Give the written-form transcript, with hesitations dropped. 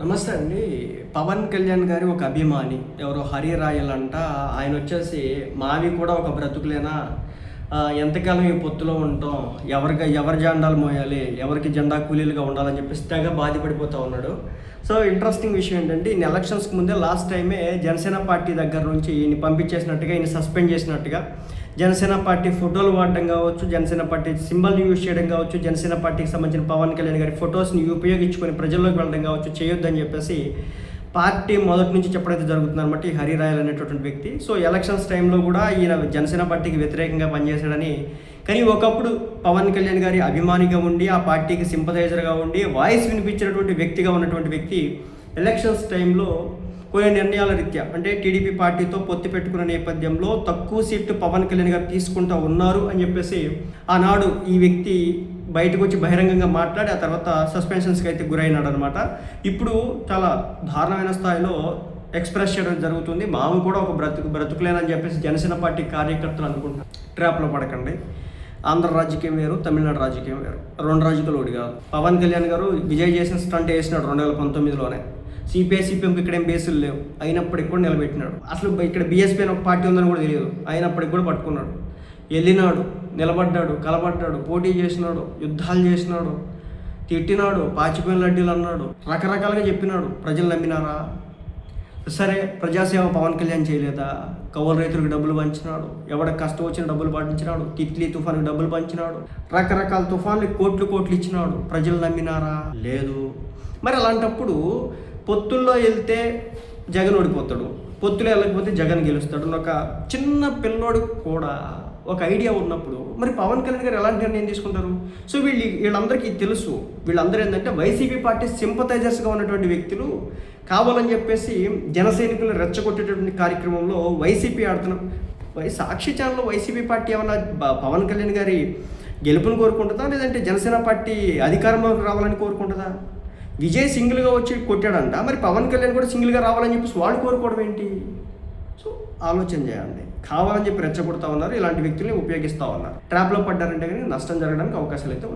నమస్తే అండి. పవన్ కళ్యాణ్ గారి ఒక అభిమాని ఎవరో హరి రాయల్ అంట. ఆయన వచ్చేసి మావి కూడా ఒక బ్రతుకులేనా, ఎంతకాలం ఈ పొత్తులో ఉంటాం, ఎవరి జెండాలు మోయాలి, ఎవరికి జెండా కూలీలుగా ఉండాలని చెప్పేసి తెగ బాధపడిపోతూ ఉన్నాడు. సో ఇంట్రెస్టింగ్ విషయం ఏంటంటే ఈయన ఎలక్షన్స్కి ముందే లాస్ట్ టైమే జనసేన పార్టీ దగ్గర నుంచి ఈయన పంపించేసినట్టుగా, ఈయన సస్పెండ్ చేసినట్టుగా, జనసేన పార్టీ ఫోటోలు వాడడం కావచ్చు, జనసేన పార్టీ సింబల్ని యూజ్ చేయడం కావచ్చు, జనసేన పార్టీకి సంబంధించిన పవన్ కళ్యాణ్ గారి ఫొటోస్ని ఉపయోగించుకొని ప్రజల్లోకి వెళ్ళడం కావచ్చు చేయొద్దని చెప్పేసి పార్టీ మొదటి నుంచి చెప్పడం జరుగుతుంది అనమాట ఈ హరి రాయల్ అనేటటువంటి వ్యక్తి. సో ఎలక్షన్స్ టైంలో కూడా ఈయన జనసేన పార్టీకి వ్యతిరేకంగా పనిచేశాడని, కానీ ఒకప్పుడు పవన్ కళ్యాణ్ గారి అభిమానిగా ఉండి ఆ పార్టీకి సింపథైజర్గా ఉండి వాయిస్ వినిపించినటువంటి వ్యక్తిగా ఉన్నటువంటి వ్యక్తి ఎలక్షన్స్ టైంలో కొన్ని నిర్ణయాల రీత్యా అంటే టీడీపీ పార్టీతో పొత్తు పెట్టుకున్న నేపథ్యంలో తక్కువ సీట్లు పవన్ కళ్యాణ్ గారు తీసుకుంటూ ఉన్నారు అని చెప్పేసి ఆనాడు ఈ వ్యక్తి బయటకు వచ్చి బహిరంగంగా మాట్లాడి ఆ తర్వాత సస్పెన్షన్స్కి అయితే గురైనాడు అనమాట. ఇప్పుడు చాలా దారుణమైన స్థాయిలో ఎక్స్ప్రెస్ చేయడం జరుగుతుంది. మాము కూడా ఒక బ్రతుకులేనని చెప్పేసి జనసేన పార్టీ కార్యకర్తలు అనుకుంటున్నారు. ట్రాప్లో పడకండి. ఆంధ్ర రాజకీయం వేరు, తమిళనాడు రాజకీయం వేరు, రెండు రాజకీయాలు ఒకటి కాదు. పవన్ కళ్యాణ్ గారు విజయ్ చేసిన స్టంట్ వేసినాడు 2019లోనే. సిపిఎంకి ఇక్కడ ఏం బేసులు లేవు, అయినప్పటికి కూడా నిలబెట్టినాడు. అసలు ఇక్కడ బీఎస్పీ అని ఒక పార్టీ ఉందని కూడా తెలియదు, అయినప్పటికి కూడా పట్టుకున్నాడు. వెళ్ళినాడు, నిలబడ్డాడు, కలబడ్డాడు, పోటీ చేసినాడు, యుద్ధాలు చేసినాడు, తిట్టినాడు, పాచిపోయిన లడ్డీలు అన్నాడు, రకరకాలుగా చెప్పినాడు. ప్రజలు నమ్మినారా? సరే, ప్రజాసేవ పవన్ కళ్యాణ్ చేయలేదా? కౌలు రైతులకు డబ్బులు పంచినాడు, ఎవరికి కష్టం వచ్చిన డబ్బులు పండించినాడు, తిత్లీ తుఫానుకి డబ్బులు పంచినాడు, రకరకాల తుఫాన్లు కోట్లు ఇచ్చినాడు. ప్రజలు నమ్మినారా? లేదు. మరి అలాంటప్పుడు పొత్తుల్లో వెళ్తే జగన్ ఓడిపోతాడు, పొత్తులో వెళ్ళకపోతే జగన్ గెలుస్తాడు. ఒక చిన్న పిల్లోడు కూడా ఒక ఐడియా ఉన్నప్పుడు మరి పవన్ కళ్యాణ్ గారు ఎలాంటి నిర్ణయం తీసుకుంటారు? సో వీళ్ళందరికీ తెలుసు. వీళ్ళందరూ ఏంటంటే వైసీపీ పార్టీ సింపథైజర్స్గా ఉన్నటువంటి వ్యక్తులు కావాలని చెప్పేసి జనసైనికులను రెచ్చగొట్టేటటువంటి కార్యక్రమంలో వైసీపీ ఆడుతున్నాం. సాక్షి ఛానల్లో వైసీపీ పార్టీ ఏమన్నా పవన్ కళ్యాణ్ గారి గెలుపును కోరుకుంటుందా, లేదంటే జనసేన పార్టీ అధికారంలోకి రావాలని కోరుకుంటుందా? విజయ్ సింగిల్గా వచ్చి కొట్టాడంట, మరి పవన్ కళ్యాణ్ కూడా సింగిల్గా రావాలని చెప్పేసి వాళ్ళు కోరుకోవడం ఏంటి? సో ఆలోచన చేయండి. కావాలని చెప్పి రెచ్చగొడతా ఉన్నారు, ఇలాంటి వ్యక్తుల్ని ఉపయోగిస్తూ ఉన్నారు. ట్రాప్లో పడ్డారంటే కానీ నష్టం జరగడానికి అవకాశాలు అయితే ఉన్నాయి.